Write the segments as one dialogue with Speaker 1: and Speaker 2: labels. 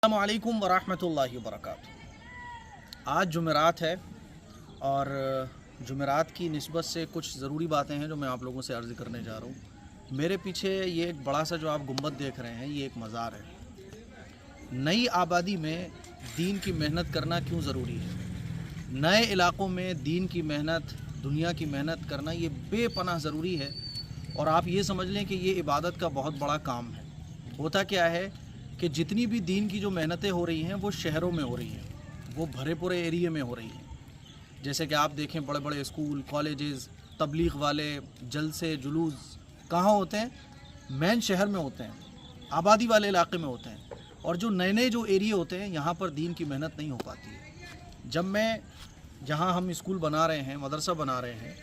Speaker 1: अस्सलामुअलैकुम वरहमतुल्लाहि वबरकातुहू। आज जुमेरात है और जुमेरात की निस्बत से कुछ ज़रूरी बातें हैं जो मैं आप लोगों से अर्ज़ करने जा रहा हूँ। मेरे पीछे ये एक बड़ा सा जो आप गुंबद देख रहे हैं, ये एक मज़ार है। नई आबादी में दीन की मेहनत करना क्यों ज़रूरी है? नए इलाक़ों में दीन की मेहनत, दुनिया की मेहनत करना ये बेपनाह ज़रूरी है। और आप ये समझ लें कि ये इबादत का बहुत बड़ा काम है। होता क्या है कि जितनी भी दीन की जो मेहनतें हो रही हैं वो शहरों में हो रही हैं, वो भरे पूरे एरिए में हो रही हैं। जैसे कि आप देखें, बड़े बड़े स्कूल, कॉलेजेस, तबलीग वाले जलसे जुलूस कहाँ होते हैं? मेन शहर में होते हैं, आबादी वाले इलाके में होते हैं। और जो नए नए जो एरिए होते हैं, यहाँ पर दीन की मेहनत नहीं हो पाती है। जहाँ हम स्कूल बना रहे हैं, मदरसा बना रहे हैं,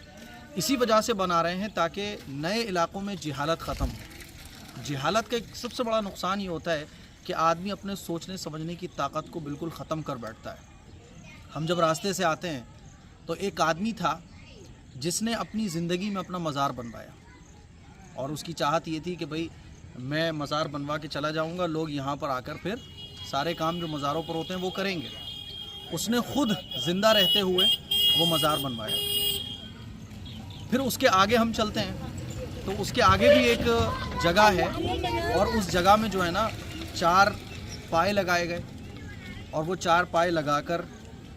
Speaker 1: इसी वजह से बना रहे हैं ताकि नए इलाक़ों में जहालत ख़त्म हो। जहालत का एक सबसे बड़ा नुकसान ये होता है कि आदमी अपने सोचने समझने की ताकत को बिल्कुल ख़त्म कर बैठता है। हम जब रास्ते से आते हैं तो एक आदमी था जिसने अपनी ज़िंदगी में अपना मज़ार बनवाया, और उसकी चाहत ये थी कि भाई मैं मज़ार बनवा के चला जाऊंगा, लोग यहाँ पर आकर फिर सारे काम जो मज़ारों पर होते हैं वो करेंगे। उसने ख़ुद ज़िंदा रहते हुए वो मज़ार बनवाया। फिर उसके आगे हम चलते हैं तो उसके आगे भी एक जगह है, और उस जगह में जो है ना 4 पाए लगाए गए, और वो 4 पाए लगाकर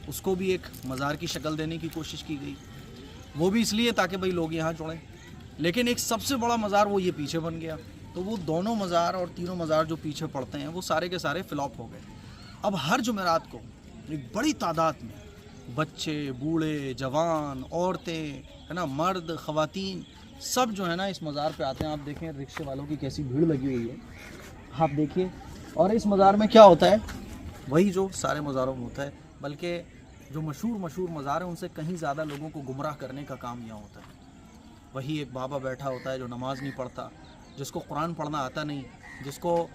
Speaker 1: उसको भी एक मज़ार की शक्ल देने की कोशिश की गई। वो भी इसलिए ताकि भाई लोग यहाँ जुड़ें। लेकिन एक सबसे बड़ा मज़ार वो ये पीछे बन गया। तो वो दोनों मज़ार और तीनों मज़ार जो पीछे पड़ते हैं वो सारे के सारे फ्लॉप हो गए। अब हर जुमेरात को एक बड़ी तादाद में बच्चे, बूढ़े, जवान, औरतें, है ना, मर्द, ख़वातीन, सब जो है ना इस मज़ार पे आते हैं। आप देखें रिक्शे वालों की कैसी भीड़ लगी हुई है, आप देखिए। और इस मज़ार में क्या होता है? वही जो सारे मज़ारों में होता है, बल्कि जो मशहूर मज़ार हैं उनसे कहीं ज़्यादा लोगों को गुमराह करने का काम यहाँ होता है। वही एक बाबा बैठा होता है जो नमाज़ नहीं पढ़ता, जिसको कुरान पढ़ना आता नहीं, जिसको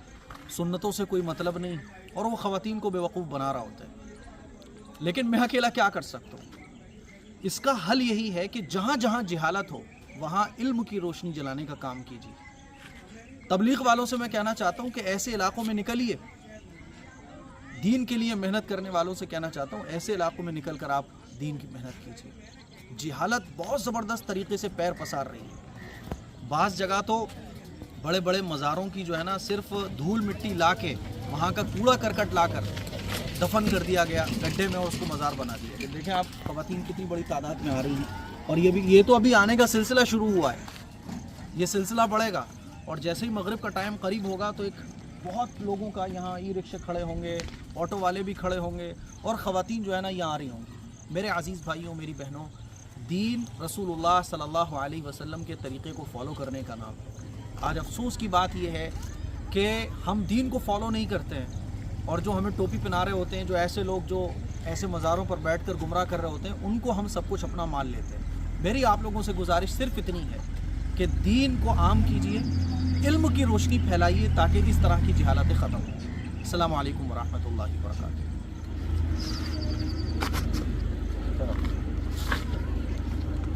Speaker 1: सुन्नतों से कोई मतलब नहीं, और वो ख़वातीन को बेवकूफ़ बना रहा होता है। लेकिन मैं अकेला क्या कर सकता हूँ? इसका हल यही है कि जहाँ जहाँ जहालत हो वहाँ इल्म की रोशनी जलाने का काम कीजिए। तबलीग वालों से मैं कहना चाहता हूँ कि ऐसे इलाकों में निकलिए। दीन के लिए मेहनत करने वालों से कहना चाहता हूँ, ऐसे इलाकों में निकल कर आप दीन की मेहनत कीजिए। जहालत बहुत ज़बरदस्त तरीके से पैर पसार रही है। बाज़ जगह तो बड़े बड़े मज़ारों की जो है ना सिर्फ धूल मिट्टी ला के, वहाँ का कूड़ा करकट ला कर दफन कर दिया गया गड्ढे में, और उसको मज़ार बना दिया गया। देखें आप, ख़वातीन कितनी बड़ी तादाद में आ रही हैं। और ये तो अभी आने का सिलसिला शुरू हुआ है, ये सिलसिला बढ़ेगा। और जैसे ही मगरिब का टाइम करीब होगा तो एक बहुत लोगों का यहाँ ई रिक्शे खड़े होंगे, ऑटो वाले भी खड़े होंगे, और ख़वातीन जो है ना यहाँ आ रही होंगी। मेरे अज़ीज़ भाइयों, मेरी बहनों, दीन रसूलुल्लाह सल्लल्लाहु अलैहि वसल्लम के तरीक़े को फॉलो करने का नाम है। आज अफसोस की बात यह है कि हम दीन को फॉलो नहीं करते हैं, और जो हमें टोपी पहना रहे होते हैं, जो ऐसे लोग जो ऐसे मज़ारों पर बैठकर गुमराह कर रहे होते हैं, उनको हम सब कुछ अपना मान लेते हैं। मेरी आप लोगों से गुजारिश सिर्फ इतनी है कि दीन को आम कीजिए, इल्म की रोशनी फैलाइए, ताकि इस तरह की जहालतें ख़त्म हों। अस्सलामु अलैकुम वरहमतुल्लाहि वबरकातुहू।